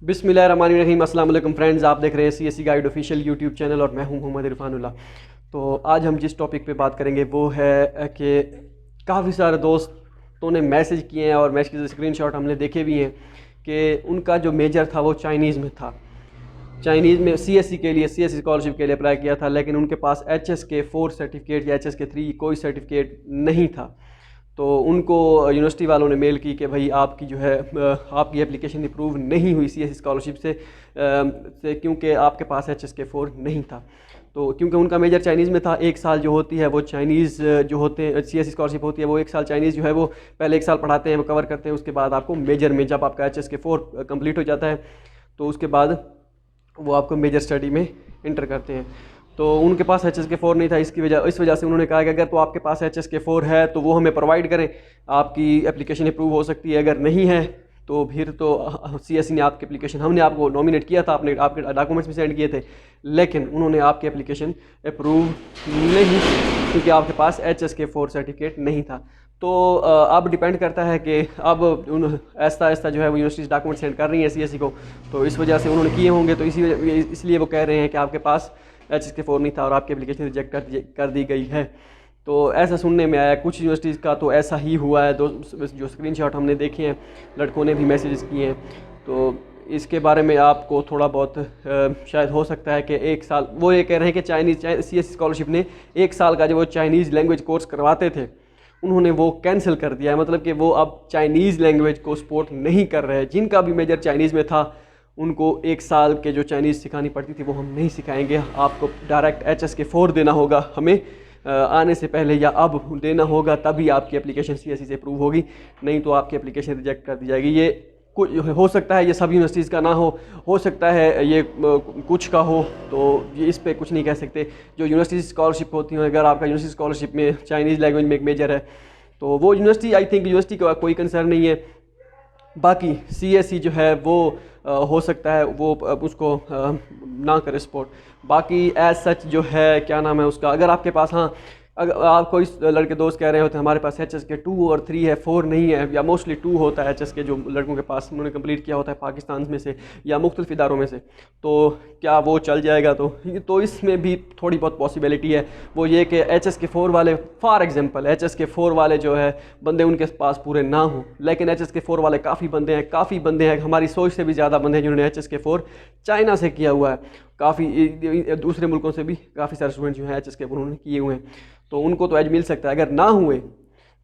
बिस्मिल्लाहिर्रहमानिर्रहीम। अस्सलाम वालेकुम फ्रेंड्स, आप देख रहे हैं CSC guide official YouTube channel और मैं हूं मोहम्मद इरफानुल्लाह। तो आज हम जिस टॉपिक पे बात करेंगे वो है कि काफ़ी सारे दोस्तों ने मैसेज किए हैं और मैसेज के स्क्रीनशॉट हमने देखे भी हैं कि उनका जो मेजर था वो चाइनीज़ में था। चाइनीज़ में CSC के लिए CSC स्कॉलरशिप के लिए अप्लाई किया था, लेकिन उनके पास HS के 4 सर्टिफिकेट या HS के 3 कोई सर्टिफिकेट नहीं था। तो उनको यूनिवर्सिटी वालों ने मेल की कि भाई आपकी जो है आपकी एप्लीकेशन अप्रूव नहीं हुई CSC स्कॉलरशिप से क्योंकि आपके पास HS के 4 नहीं था। तो क्योंकि उनका मेजर चाइनीज़ में था, एक साल जो होती है वो चाइनीज़ जो होते हैं CSC स्कॉलरशिप होती है वो एक साल चाइनीज़ जो है वो पहले एक साल पढ़ाते हैं, वो कवर करते हैं। उसके बाद आपको मेजर में जब आपका HS के 4 कंप्लीट हो जाता है तो उसके बाद वो आपको मेजर स्टडी में इंटर करते हैं। तो उनके पास HS के 4 नहीं था, इस वजह से उन्होंने कहा कि अगर तो आपके पास HS के 4 है तो वो हमें प्रोवाइड करें, आपकी एप्लीकेशन अप्रूव हो सकती है। अगर नहीं है तो फिर तो CSC ने आपकी एप्लीकेशन, हमने आपको नॉमिनेट किया था, आपके डॉक्यूमेंट्स भी सेंड किए थे, लेकिन उन्होंने आपकी एप्लीकेशन अप्रूव नहीं की क्योंकि आपके पास HS के 4 सर्टिफिकेट नहीं था। तो अब डिपेंड करता है कि अब ऐसा ऐसा जो है वो यूनिवर्सिटीज़ डॉक्यूमेंट सेंड कर रही हैं CSC को, तो इस वजह से उन्होंने किए होंगे। तो इसलिए वो कह रहे हैं कि आपके पास HS के 4 नहीं था और आपकी एप्लीकेशन रिजेक्ट कर दी गई है। तो ऐसा सुनने में आया, कुछ यूनिवर्सिटीज़ का तो ऐसा ही हुआ है। जो स्क्रीनशॉट हमने देखे हैं, लड़कों ने भी मैसेजेस किए हैं। तो इसके बारे में आपको थोड़ा बहुत शायद हो सकता है कि एक साल, वो ये कह रहे हैं कि CSC स्कॉलरशिप ने एक साल का जो वो चाइनीज़ लैंग्वेज कोर्स करवाते थे उन्होंने वो कैंसिल कर दिया है। मतलब कि वो अब चाइनीज़ लैंग्वेज को सपोर्ट नहीं कर रहे हैं। जिनका भी मेजर चाइनीज़ में था उनको एक साल के जो चाइनीज़ सिखानी पड़ती थी वो हम नहीं सिखाएंगे, आपको डायरेक्ट HS के 4 देना होगा हमें आने से पहले, या अब देना होगा, तभी आपकी एप्लीकेशन CSC से अप्रूव होगी, नहीं तो आपकी एप्लीकेशन रिजेक्ट कर दी जाएगी। ये कुछ हो सकता है, ये सभी यूनिवर्सिटीज़ का ना हो सकता है ये कुछ का हो, तो ये इस पे कुछ नहीं कह सकते। जो यूनिवर्सिटी स्कॉलरशिप होती हैं, अगर आपका यूनिवर्सिटी स्कॉलरशिप में चाइनीज़ लैंग्वेज में एक मेजर है तो वो यूनिवर्सिटी, आई थिंक यूनिवर्सिटी का कोई कंसर्न नहीं है। बाकी CSC जो है वो हो सकता है वो उसको ना करे सपोर्ट। बाकी एज सच जो है क्या नाम है उसका, अगर आपके पास, हाँ, अगर आप कोई लड़के दोस्त कह रहे होते हैं हमारे पास HS के 2 और 3 है, 4 नहीं है, या मोस्टली 2 होता है HS के जो लड़कों के पास, उन्होंने कंप्लीट किया होता है पाकिस्तान में से या मुख्तलिफ इदारों में से, तो क्या वो चल जाएगा? तो इसमें भी थोड़ी बहुत पॉसिबिलिटी है। वो ये कि HS के 4 वाले, फॉर एग्जांपल HS के 4 वाले जो है बंदे उनके पास पूरे ना हों, लेकिन HS के 4 वाले काफ़ी बंदे हैं, हमारी सोच से भी ज़्यादा बंदे हैं जिन्होंने HS के 4 चाइना से किया हुआ है। काफ़ी दूसरे मुल्कों से भी काफ़ी सारे स्टूडेंट जो हैं HS के उन्होंने किए हुए हैं, तो उनको तो एज मिल सकता है। अगर ना हुए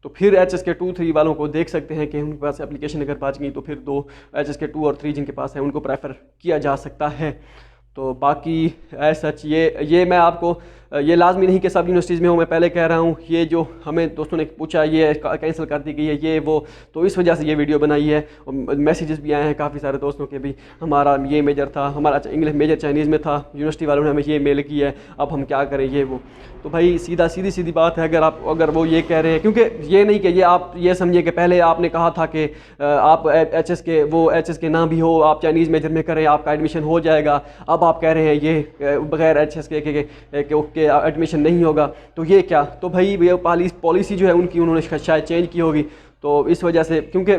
तो फिर HS के 2, 3 वालों को देख सकते हैं कि उनके पास एप्लीकेशन अगर बच गई तो फिर 2 HS के 2 और 3 जिनके पास है उनको प्रेफर किया जा सकता है। तो बाकी एज सच ये मैं आपको, ये लाजमी नहीं कि सब यूनिवर्सिटीज़ में हो, मैं पहले कह रहा हूँ। ये जो हमें दोस्तों ने पूछा ये कैंसिल कर दी गई है ये वो, तो इस वजह से ये वीडियो बनाई है। और मैसेजेस भी आए हैं काफ़ी सारे दोस्तों के भी, हमारा ये मेजर था, हमारा इंग्लिश मेजर चाइनीज़ में था, यूनिवर्सिटी वालों ने हमें ये मेल की है, अब हम क्या करें ये वो। तो भाई सीधी बात है, अगर वो ये कह रहे हैं, क्योंकि ये नहीं कि ये आप ये समझिए कि पहले आपने कहा था कि आप HS के ना भी हो, आप चाइनीज़ मेजर में करें आपका एडमिशन हो जाएगा, अब आप कह रहे हैं ये बगैर HS के एडमिशन नहीं होगा, तो ये क्या? तो भाई ये पॉलिसी जो है उनकी उन्होंने शायद चेंज की होगी। तो इस वजह से, क्योंकि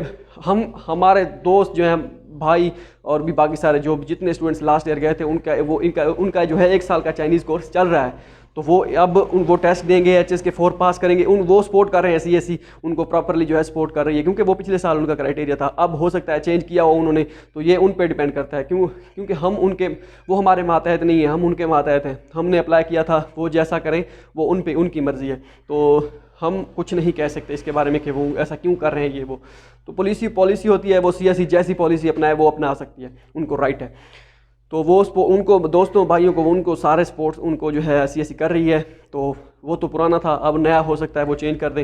हमारे दोस्त जो हैं, भाई और भी बाकी सारे जो जितने स्टूडेंट्स लास्ट ईयर गए थे उनका जो है एक साल का चाइनीज़ कोर्स चल रहा है, तो वो अब वो टेस्ट देंगे, HS के 4 पास करेंगे, वो सपोर्ट कर रहे हैं, CSC उनको प्रॉपरली जो है सपोर्ट कर रही है, क्योंकि वो पिछले साल उनका क्राइटेरिया था। अब हो सकता है चेंज किया हो उन्होंने, तो ये उन पे डिपेंड करता है, क्योंकि वो हमारे मातहत नहीं है, हम उनके मातहत हैं। हमने अप्लाई किया था, वो जैसा करें वो उनकी मर्ज़ी है, तो हम कुछ नहीं कह सकते इसके बारे में कि वो ऐसा क्यों कर रहे हैं ये वो। तो पॉलिसी होती है, वो CSC जैसी पॉलिसी अपनाए वो अपना सकती है, उनको राइट है। तो वो उनको दोस्तों भाइयों को उनको सारे स्पोर्ट्स उनको जो है CSC कर रही है, तो वो तो पुराना था, अब नया हो सकता है वो चेंज कर दें।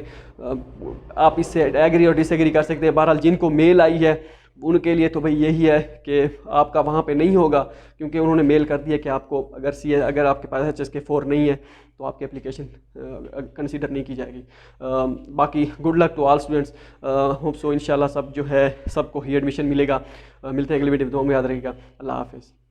आप इससे एग्री और डिसएग्री कर सकते हैं। बहरहाल जिनको मेल आई है उनके लिए तो भाई यही है कि आपका वहाँ पे नहीं होगा, क्योंकि उन्होंने मेल कर दिया कि आपको अगर आपके पास HS के 4 नहीं है तो आपकी एप्लीकेशन कंसीडर नहीं की जाएगी। बाकी good luck to all students, hope so इंशाल्लाह सब जो है सबको ही एडमिशन मिलेगा। मिलते हैं अगली वीडियो में, दुआ में याद रहेगा। अल्लाह हाफ़िज़।